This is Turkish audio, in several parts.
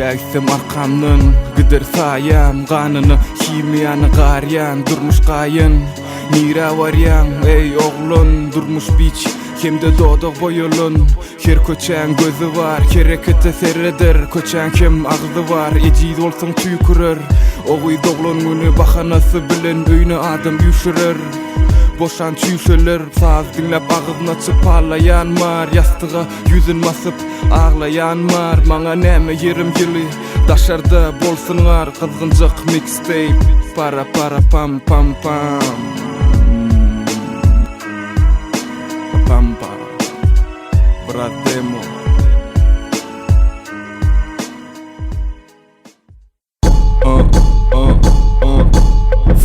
Yüreğsem arkamdan Gıdır sayam Kanını himiyanı garyan Durmuş kayın Nira varyan ey oğlun Durmuş biç Kimde doğdu boyulun Her köçen gözü var Hareketi serredir Köçen kim ağzı var Eciz olsun tüykürür Oğuy doğlun günü Bahanası bilin Öyünü adım yüşürür Boşan çüyşeler Saz dinlep ağzına çıp ağlayan var Yastığa yüzün basıp ağlayan var Mana neme yerim yılı Daşarda bolsunlar Kızgıncık mixtape Para para pam pam pam Pampa Bratemo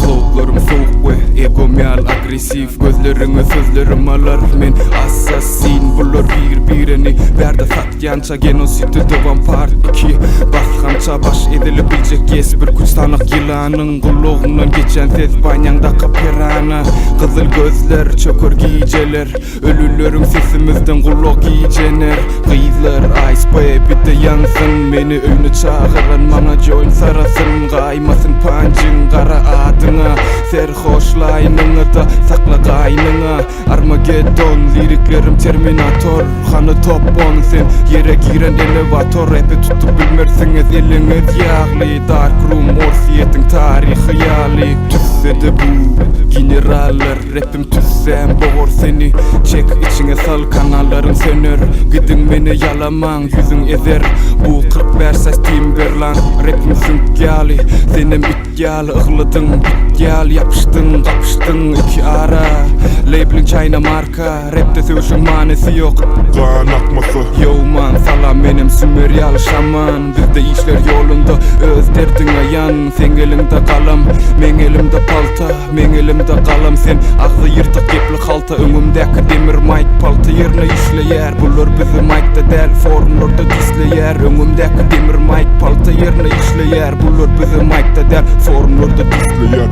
Flowlarım soğuk ve egom yal agresif Gözlerine sözlerim alır men assassin Bulur birini Berde satyança genositi devam part 2 Baskança baş edilebilecek yes bir kuç tanık yılanın Kulluğundan geçen ses banyanda kapirana Kızıl gözler çökür giyceler Ölülerin sesimizden kulluğ giycener Kıyızlar ice baby de yansın Beni önü çağıran bana join sarasın Kaymasın pancın kara adına Serhoşlayınını da sakla kaynına Armageddon liriklerim Terminator Kanı top 10 sen yere giren elevator Rap'i tutup bilmersiniz eliniz yağlı Dark room orsiyetin tarihi yali Tüssede bu generaller Rap'im tüssem boğur seni Çek içine sal kanalların söner Gidin beni yalaman yüzün ezer Bu 45 saç timberlan Rap'im sünk yali Senem it yali ıglıdın bit yali Yapıştın kapıştın iki ara Labelin China marka Rap'te sevişin manesi yok Kan akması Yo man salam benim Sümeryal şaman Bizde işler yolunda öz derdin ayan Sen elinde kalam men elimde palta Men elimde kalam sen ağzı yırtık gepli halta Önümdeki demir mic palta yerine işleyer Bulur bizi mic'da del formlarda disleyer Önümdeki demir mic palta yerine işleyer Bulur bizi mic'da del formlarda disleyer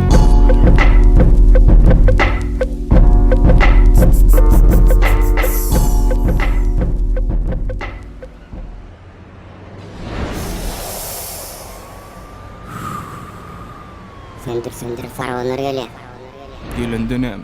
Sendir faraonlar gele. Gelindinem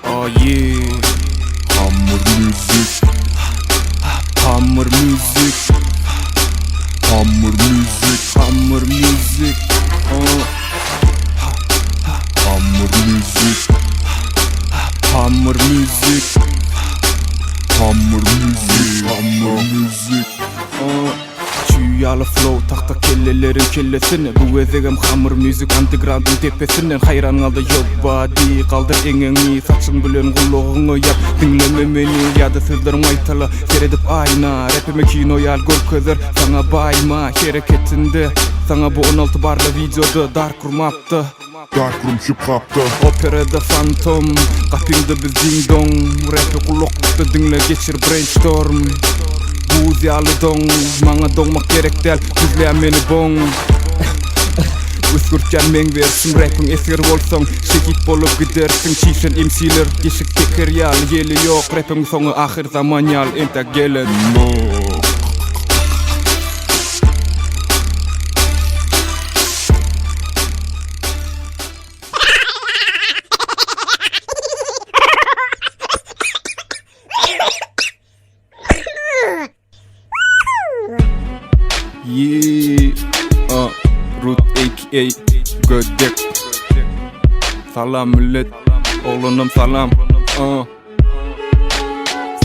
Oh yeah Hamur müzik Hammer music Hamur müzik Hammer music Hamur müzik Hammer music Hamur müzik Hamur müzik Çüyalı flow takta kellelerin kellesini Bu ezegem hammer music underground'un tepesinden Hayran aldı yok body kaldır engeni Saçın bilen kulluğunu yap dinleme meni Ya da sözlerim aytala seyredip ayna Rapime kino yal gör közler sana bayma Hareketinde sana bu 16 barla videoda dar kurmaptı Dark room şıp kaptı Operada fantom kapingda biz ding dong Rap'i kulluqta dinle geçir brainstorm Buz yalı dong Mana doğmak gerek del Düzleyen beni bong Üskürtken men versin rap'in eser bolsong Şehit bolup gidersin çişen imsiler Geçik teker yal yeli yok Rap'in sonu ahir zaman yal ente gelen No Yeah Root aka Gödek Salam millet Oğlunum salam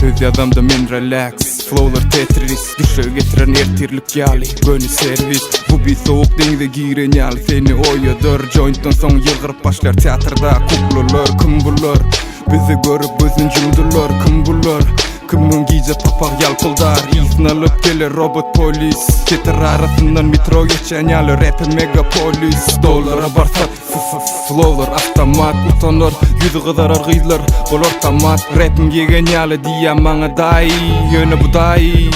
Söz yazamda men relax Flowlar Tetris Düşe getiren ertirlik yali Gönü servis Bu bir soğuk denize giren yali Seni oyadır Joint'tan son yılgırıp başlar Teatrda kuplular kim bulur Bizi görüp gözün cümdüler kim bulur Kimmin giyce papak yalpıldar İzin alıp gelir robot polis Keter arasından metro geçen yalı Rap'in megapolis Dolara barsat flowlar avtomat utanır yüzü kızarar gıylar Bol ortamat Rap'in gegen yalı diyen bana dayi Yöne bu dayi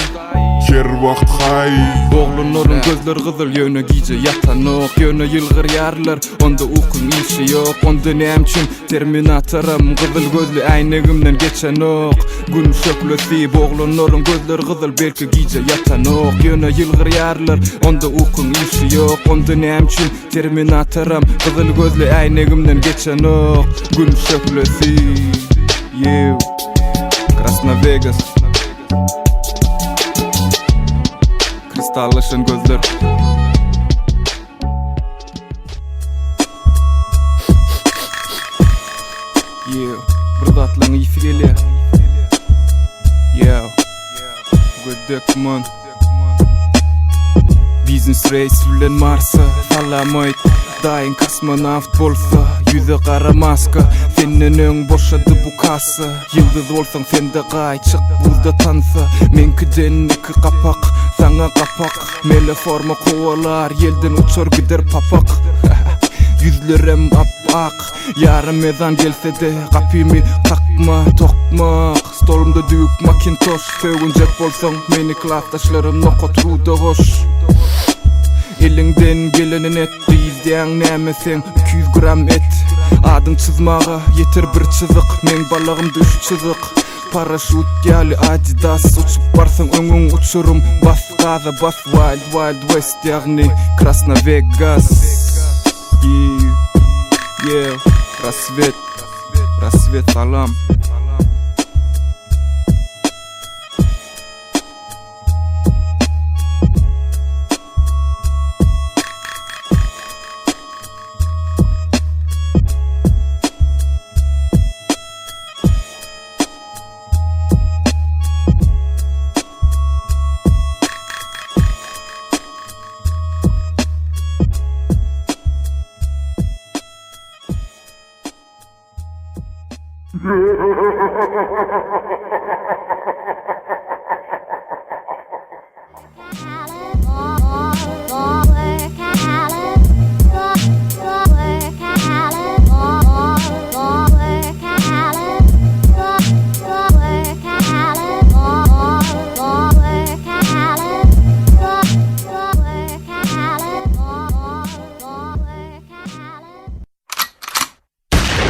Her vakt hay Oğlunların gözleri kızıl yöne giyce yatanok Yöne yılgır yarlar onda ukun işi yok Onda nemçin terminatörüm Kızıl gözlü aynegimden geçen ok Gün şöklösi oğlunların gözleri kızıl belki giyce yatanok Yöne yılgır yarlar onda ukun işi yok Onda nemçin terminatörüm Kızıl gözlü aynegimden geçen ok Gün şöklösi Krasna Vegas Kristallaşan gözler Burada atlan iyi geliyor Gödök man Business race bilen Mars'a Salamayt Dayin kosmonavt bolsa Yüze kara maska Senin ön boşadı bu kasa Yıldız olsan sende gay Çık buzda tansa Menkiden iki kapak Sana kapak Mele forma kovalar Yelden uçar gider papak Yüzlerem ap-ak Yarım ezan gelse de Kapimi takma tokmak Stolumda düğük Macintosh Sevunacak bolsan Meni klastaşlarım nokotruda hoş Elinden gelenin et Bizden nemesen 200 gram et Adın çizmağa yeter bir çizik Men balığımda 3 çizik Paraşut geli Adidas Uçup barsan önün uçurum Bas gaza bas Wild Wild West Yani Krasna Vegas Rassvet salam